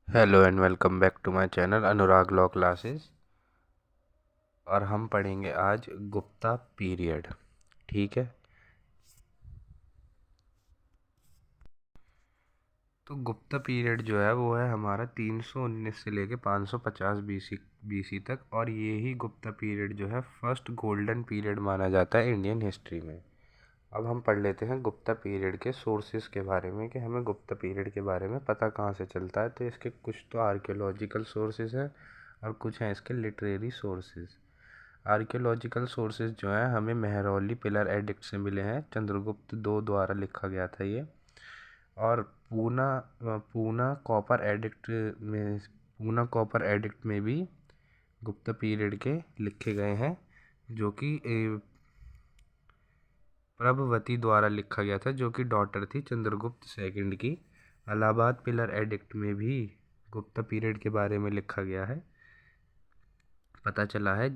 Hello and welcome back to my channel Anurag law classes. और हम पढ़ेंगे आज गुप्ता पीरियड। ठीक है, तो गुप्ता पीरियड जो है वो है हमारा 319 से लेके 550 बीसी तक। और ये ही गुप्ता पीरियड जो है फर्स्ट गोल्डन पीरियड माना जाता है इंडियन हिस्ट्री में। अब हम पढ़ लेते हैं गुप्ता पीरियड के सोर्सेज के बारे में कि हमें गुप्ता पीरियड के बारे में पता कहाँ से चलता है। तो इसके कुछ तो आर्कियोलॉजिकल सोर्सेज हैं और कुछ हैं इसके लिटरेरी सोर्सेज। आर्कियोलॉजिकल सोर्सेज जो हैं हमें मेहरौली पिलर एडिक्ट से मिले हैं, चंद्रगुप्त दो द्वारा लिखा गया था ये। और पूना पूना कॉपर एडिक्ट में पूना कॉपर एडिक्ट में भी गुप्ता पीरियड के लिखे गए हैं, जो कि प्रभवती द्वारा लिखा गया था, जो कि डॉटर थी चंद्रगुप्त सेकंड की। इलाहाबाद पिलर एडिक्ट में भी गुप्ता पीरियड के बारे में लिखा गया है, पता चला है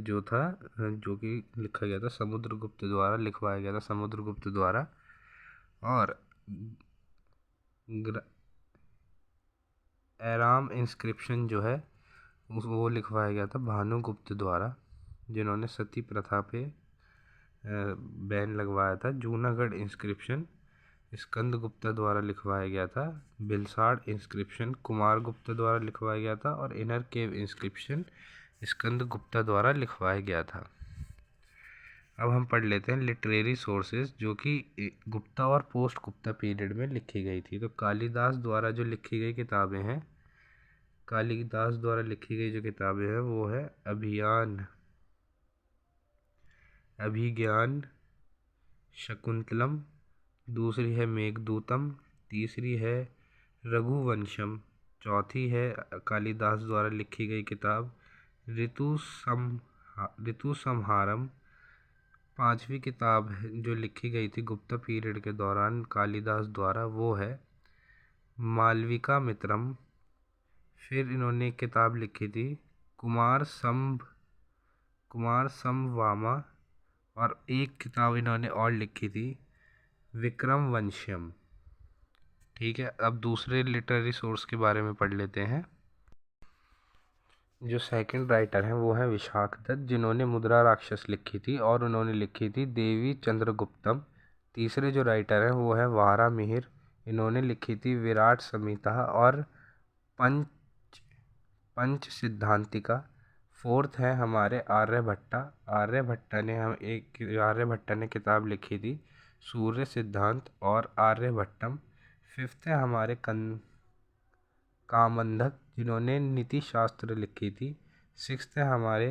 जो था, जो कि लिखा गया था समुद्रगुप्त द्वारा, लिखवाया गया था समुद्रगुप्त द्वारा। और एराम इंस्क्रिप्शन जो है वो लिखवाया गया था भानुगुप्त द्वारा, जिन्होंने सती प्रथा पे बैन लगवाया था। जूनागढ़ इंस्क्रिप्शन स्कंद गुप्ता द्वारा लिखवाया गया था। बिलसाड़ इंस्क्रिप्शन कुमार गुप्ता द्वारा लिखवाया गया था। और इनर केव इंस्क्रिप्शन स्कंद गुप्ता द्वारा लिखवाया गया था। अब हम पढ़ लेते हैं लिटरेरी सोर्सेज जो कि गुप्ता और पोस्ट गुप्ता पीरियड में लिखी गई थी। तो कालिदास द्वारा जो लिखी गई किताबें हैं, कालिदास द्वारा लिखी गई जो किताबें हैं वो है अभिज्ञान शकुंतलम, दूसरी है मेघदूतम, तीसरी है रघुवंशम, चौथी है कालिदास द्वारा लिखी गई किताब ऋतु संहारम, पांचवी किताब जो लिखी गई थी गुप्ता पीरियड के दौरान कालिदास द्वारा वो है मालविका मित्रम। फिर इन्होंने एक किताब लिखी थी कुमार संभवामा। और एक किताब इन्होंने और लिखी थी विक्रम वंश्यम। ठीक है, अब दूसरे लिटरेरी सोर्स के बारे में पढ़ लेते हैं। जो सेकंड राइटर हैं वो हैं विशाखदत्त, जिन्होंने मुद्रा राक्षस लिखी थी और उन्होंने लिखी थी देवी चंद्रगुप्तम। तीसरे जो राइटर हैं वो है वारा मिहिर, इन्होंने लिखी थी विराट संहिता और पंच पंच सिद्धांतिका। फोर्थ है हमारे आर्यभट्टा। आर्यभट्टा ने किताब लिखी थी सूर्य सिद्धांत और आर्यभट्टम। फिफ्थ है हमारे कामंधक, जिन्होंने नीति शास्त्र लिखी थी। सिक्स्थ है हमारे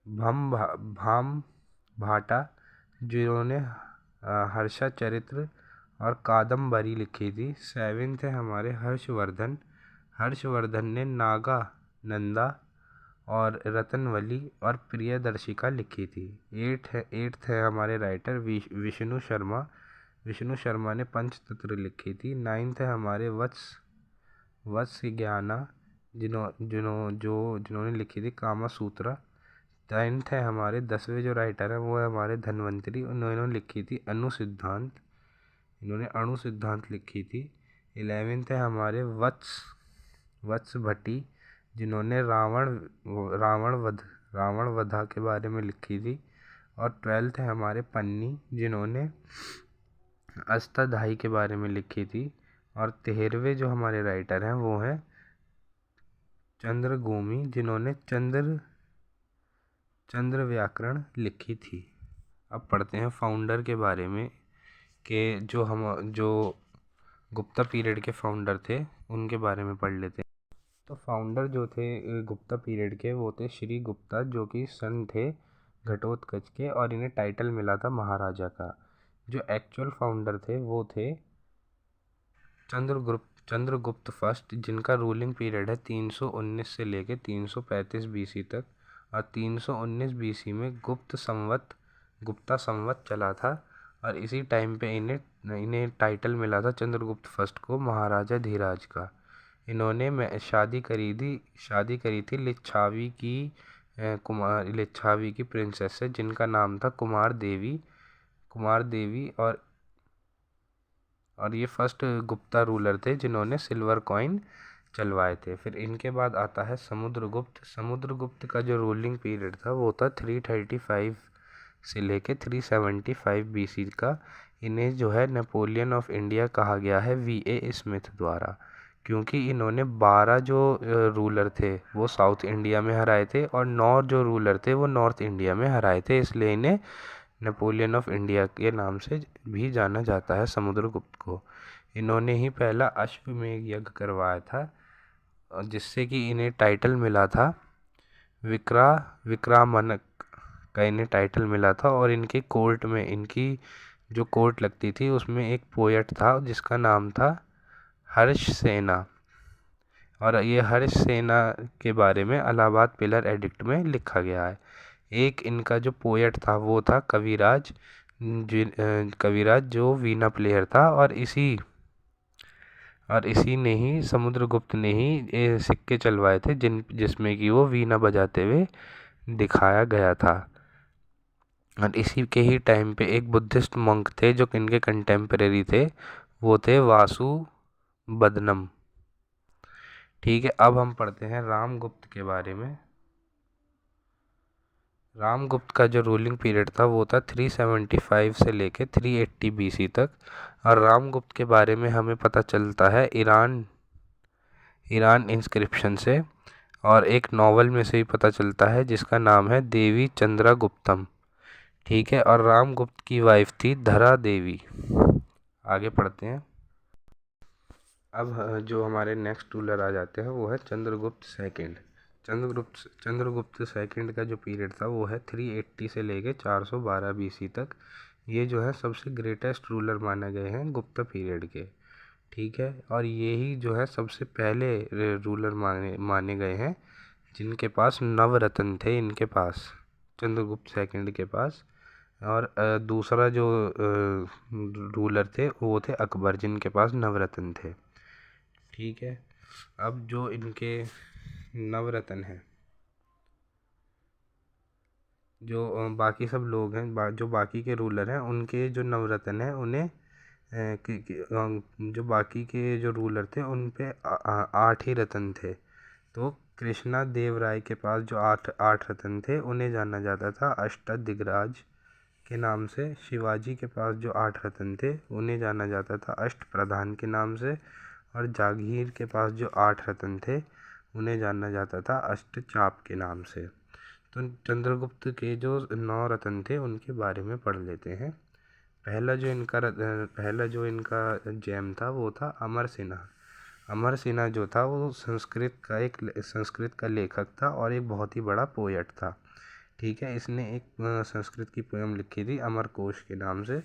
भाम भाटा, जिन्होंने हर्षा चरित्र और कादम्बरी लिखी थी। सेवेंथ है हमारे हर्षवर्धन ने नागा नंदा और रतनवली और प्रियदर्शिका लिखी थी। एट्थ है हमारे राइटर विष्णु शर्मा ने पंचतंत्र लिखी थी। नाइन्थ है हमारे वत्स्याना, जिन्होंने लिखी थी कामा सूत्रा। टेंथ है हमारे 10वें जो राइटर हैं वो है हमारे धन्वंतरी, उन्होंने लिखी थी इन्होंने अणु सिद्धांत लिखी थी। 11th है हमारे वत्स भट्टी, जिन्होंने रावण वधा के बारे में लिखी थी। और 12th है हमारे पन्नी, जिन्होंने अष्टाध्यायी के बारे में लिखी थी। और 13वें जो हमारे राइटर हैं वो हैं चंद्रगोमी, जिन्होंने चंद्र व्याकरण लिखी थी। अब पढ़ते हैं फाउंडर के बारे में कि जो गुप्ता पीरियड के फाउंडर थे उनके बारे में पढ़ लेते हैं। तो फाउंडर जो थे गुप्ता पीरियड के वो थे श्री गुप्ता, जो कि सन थे घटोत्कच के, और इन्हें टाइटल मिला था महाराजा का। जो एक्चुअल फाउंडर थे वो थे चंद्रगुप्त फर्स्ट, जिनका रूलिंग पीरियड है 319 से लेके 335 बीसी तक। और 319 बीसी में गुप्ता संवत चला था। और इसी टाइम पे इन्हें टाइटल मिला था चंद्रगुप्त फर्स्ट को महाराजा धीराज का। इन्होंने शादी करी थी लिच्छावी की प्रिंसेस से, जिनका नाम था कुमार देवी। और ये फर्स्ट गुप्ता रूलर थे जिन्होंने सिल्वर कॉइन चलवाए थे। फिर इनके बाद आता है समुद्रगुप्त। समुद्रगुप्त का जो रूलिंग पीरियड था वो था 335 से लेके 375 बीसी का। इन्हें जो है नेपोलियन ऑफ इंडिया कहा गया है वीए स्मिथ द्वारा, क्योंकि इन्होंने 12 जो रूलर थे वो साउथ इंडिया में हराए थे और 9 जो रूलर थे वो नॉर्थ इंडिया में हराए थे, इसलिए इन्हें नेपोलियन ऑफ इंडिया के नाम से भी जाना जाता है समुद्रगुप्त को। इन्होंने ही पहला अश्वमेध यज्ञ करवाया था, जिससे कि इन्हें टाइटल मिला था विक्रामनक का इन्हें टाइटल मिला था। और इनके कोर्ट में, इनकी जो कोर्ट लगती थी उसमें एक पोएट था जिसका नाम था हर्ष सेना, और ये हर्ष सेना के बारे में इलाहाबाद पिलर एडिक्ट में लिखा गया है। एक इनका जो पोएट था वो था कविराज, कविराज जो वीणा प्लेयर था, और इसी ने ही समुद्रगुप्त ने ही ये सिक्के चलवाए थे जिसमें कि वो वीणा बजाते हुए दिखाया गया था। और इसी के ही टाइम पे एक बुद्धिस्ट मंक थे जो इनके कंटेम्परेरी थे, वो थे वासु बदनम। ठीक है, अब हम पढ़ते हैं रामगुप्त के बारे में। रामगुप्त का जो रूलिंग पीरियड था वो था 375 से लेके 380 बीसी तक। और रामगुप्त के बारे में हमें पता चलता है ईरान इंस्क्रिप्शन से, और एक नॉवल में से ही पता चलता है जिसका नाम है देवी चंद्रगुप्तम। ठीक है, और रामगुप्त की वाइफ थी धरा देवी। आगे पढ़ते हैं। अब जो हमारे नेक्स्ट रूलर आ जाते हैं वो है चंद्रगुप्त सेकंड। चंद्रगुप्त सेकंड का जो पीरियड था वो है 380 से लेके 412 बीसी तक। ये जो है सबसे ग्रेटेस्ट रूलर माने गए हैं गुप्त पीरियड के। ठीक है, और ये ही जो है सबसे पहले रूलर माने गए हैं जिनके पास नवरत्न थे, इनके पास चंद्रगुप्त सेकंड के पास। और दूसरा जो रूलर थे वो थे अकबर, जिनके पास नवरत्न थे। ठीक है, अब जो इनके नवरत्न हैं, जो बाकी सब लोग हैं, जो बाकी के रूलर हैं, उनके जो नवरत्न हैं उन्हें जो बाकी के जो रूलर थे उन पे 8 ही रत्न थे। तो कृष्णा देव राय के पास जो आठ रत्न थे उन्हें जाना जाता था अष्टदिग्गज के नाम से। शिवाजी के पास जो 8 रत्न थे उन्हें जाना जाता था अष्टप्रधान के नाम से। और जागीर के पास जो 8 रत्न थे उन्हें जाना जाता था अष्टचाप के नाम से। तो चंद्रगुप्त के जो 9 रत्न थे उनके बारे में पढ़ लेते हैं। पहला जो इनका जेम था वो था अमर सिन्हा। अमर सिन्हा जो था वो संस्कृत का लेखक था और एक बहुत ही बड़ा पोएट था। ठीक है, इसने एक संस्कृत की पोएम लिखी थी अमरकोश के नाम से।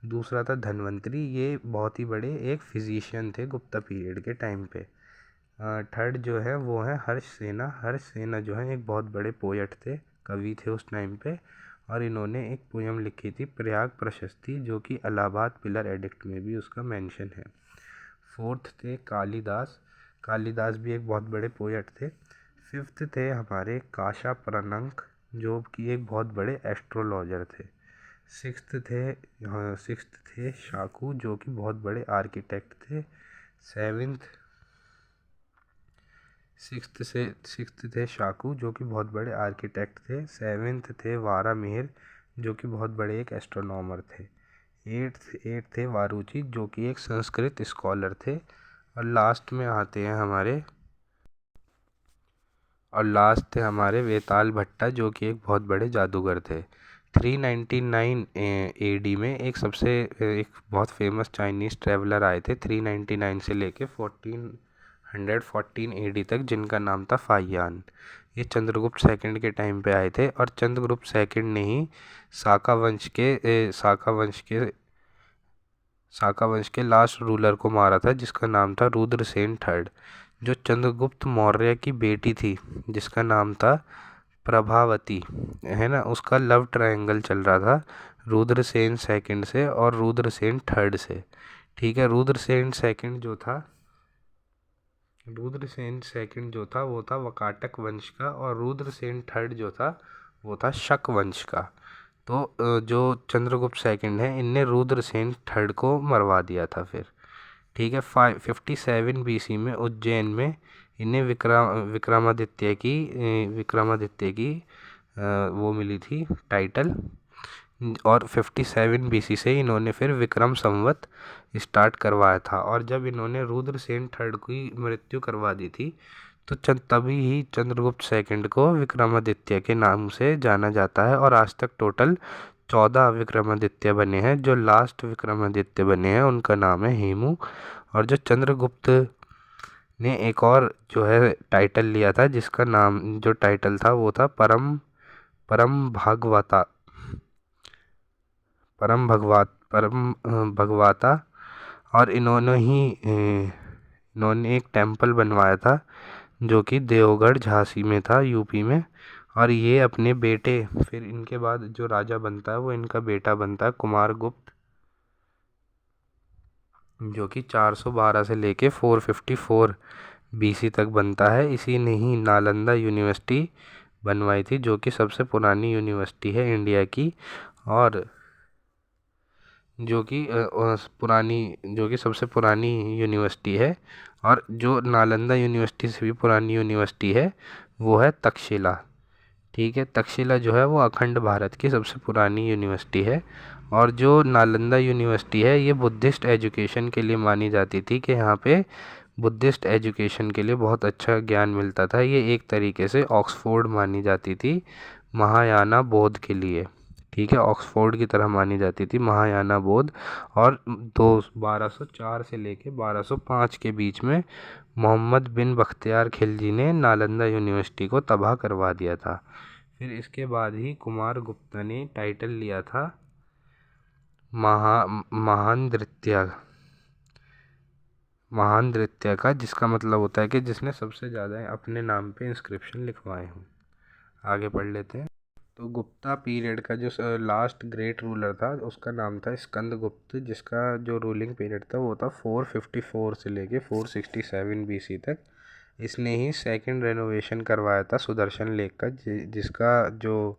दूसरा था धन्वंतरी, ये बहुत ही बड़े एक फिजिशियन थे गुप्ता पीरियड के टाइम पे। थर्ड जो है वो है हर्ष सेना। हर्ष सेना जो है एक बहुत बड़े पोएट थे, कवि थे उस टाइम पे, और इन्होंने एक पोएम लिखी थी प्रयाग प्रशस्ति, जो कि इलाहाबाद पिलर एडिक्ट में भी उसका मेंशन है। फोर्थ थे कालिदास। कालिदास भी एक बहुत बड़े पोएट थे। फिफ्थ थे हमारे काशा परनंक, जो कि एक बहुत बड़े एस्ट्रोलॉजर थे। सिक्स्थ थे शाकू, जो कि बहुत बड़े आर्किटेक्ट थे। सिक्स्थ थे शाकू, जो कि बहुत बड़े आर्किटेक्ट थे। सेवेंथ थे वारा मिहिर, जो कि बहुत बड़े एक एस्ट्रोनॉमर थे। एट थे वारूची, जो कि एक संस्कृत स्कॉलर थे। और लास्ट थे हमारे वेताल भट्टा, जो कि एक बहुत बड़े जादूगर थे। 399 एडी में एक बहुत फेमस चाइनीज़ ट्रैवलर आए थे 399 से लेके 1414 एडी तक, जिनका नाम था फाहियान। ये चंद्रगुप्त सेकंड के टाइम पे आए थे, और चंद्रगुप्त सेकंड ने ही साका वंश के लास्ट रूलर को मारा था, जिसका नाम था रुद्रसेन थर्ड। जो चंद्रगुप्त मौर्य की बेटी थी जिसका नाम था प्रभावती, है ना, उसका लव ट्रायंगल चल रहा था रुद्रसेन सेकंड से और रुद्रसेन थर्ड से। ठीक है, रुद्रसेन सेकंड जो था वो था वकाटक वंश का, और रुद्रसेन थर्ड जो था वो था शक वंश का। तो जो चंद्रगुप्त सेकंड है इनने रुद्रसेन थर्ड को मरवा दिया था फिर। ठीक है। 57 BC में उज्जैन में इन्हें विक्रमादित्य की वो मिली थी टाइटल। और 57 BC से इन्होंने फिर विक्रम संवत स्टार्ट करवाया था। और जब इन्होंने रुद्रसेन थर्ड की मृत्यु करवा दी थी तो तभी ही चंद्रगुप्त सेकंड को विक्रमादित्य के नाम से जाना जाता है। और आज तक टोटल 14 विक्रमादित्य बने हैं। जो लास्ट विक्रमादित्य बने हैं उनका नाम है हेमू। और जो चंद्रगुप्त ने एक और जो है टाइटल लिया था, जिसका नाम जो टाइटल था वो था परम परम भागवता परम भगवाता। और इन्होंने एक टेम्पल बनवाया था जो कि देवगढ़ झांसी में था, यूपी में। और ये अपने बेटे, फिर इनके बाद जो राजा बनता है वो इनका बेटा बनता है कुमारगुप्त, जो कि 412 से लेके 454 BC तक बनता है। इसी ने ही नालंदा यूनिवर्सिटी बनवाई थी, जो कि सबसे पुरानी यूनिवर्सिटी है इंडिया की। और जो कि सबसे पुरानी यूनिवर्सिटी है। और जो नालंदा यूनिवर्सिटी से भी पुरानी यूनिवर्सिटी है वो है तक्षशिला। ठीक है, तक्षशिला जो है वो अखंड भारत की सबसे पुरानी यूनिवर्सिटी है। और जो नालंदा यूनिवर्सिटी है ये बुद्धिस्ट एजुकेशन के लिए मानी जाती थी, कि यहाँ पे बुद्धिस्ट एजुकेशन के लिए बहुत अच्छा ज्ञान मिलता था। ये एक तरीके से ऑक्सफोर्ड मानी जाती थी महायाना बौद्ध के लिए। ठीक है, ऑक्सफोर्ड की तरह मानी जाती थी महायाना बौद्ध। और 1204 से लेके 1205 के बीच में मोहम्मद बिन बख्तियार खिलजी ने नालंदा यूनिवर्सिटी को तबाह करवा दिया था। फिर इसके बाद ही कुमार गुप्ता ने टाइटल लिया था महान नृत्य का, जिसका मतलब होता है कि जिसने सबसे ज़्यादा अपने नाम पे इंस्क्रिप्शन लिखवाए हों। आगे पढ़ लेते हैं। तो गुप्ता पीरियड का जो लास्ट ग्रेट रूलर था उसका नाम था स्कंदगुप्त, जिसका जो रूलिंग पीरियड था वो था 454 से लेके 467 BC तक। इसने ही सेकंड रेनोवेशन करवाया था सुदर्शन लेक का, जिसका जो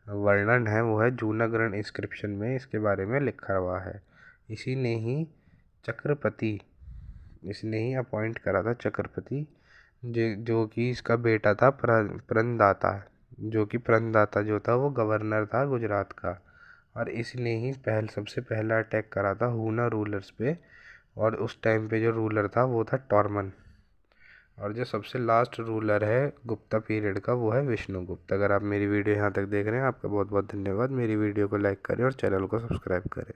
वर्णन है वो है जूनागढ़ इंस्क्रिप्शन में इसके बारे में लिखा हुआ है। इसी ने ही चक्रपति इसने ही अपॉइंट करा था चक्रपति, जो कि इसका बेटा था प्रणदाता, जो कि प्रणदाता जो था वो गवर्नर था गुजरात का। और इसने ही सबसे पहला अटैक करा था हुना रूलर्स पे। और उस टाइम पे जो रूलर था वो था टॉरमन। और जो सबसे लास्ट रूलर है गुप्ता पीरियड का वो है विष्णुगुप्त। अगर आप मेरी वीडियो यहाँ तक देख रहे हैं, आपका बहुत बहुत धन्यवाद। मेरी वीडियो को लाइक करें और चैनल को सब्सक्राइब करें।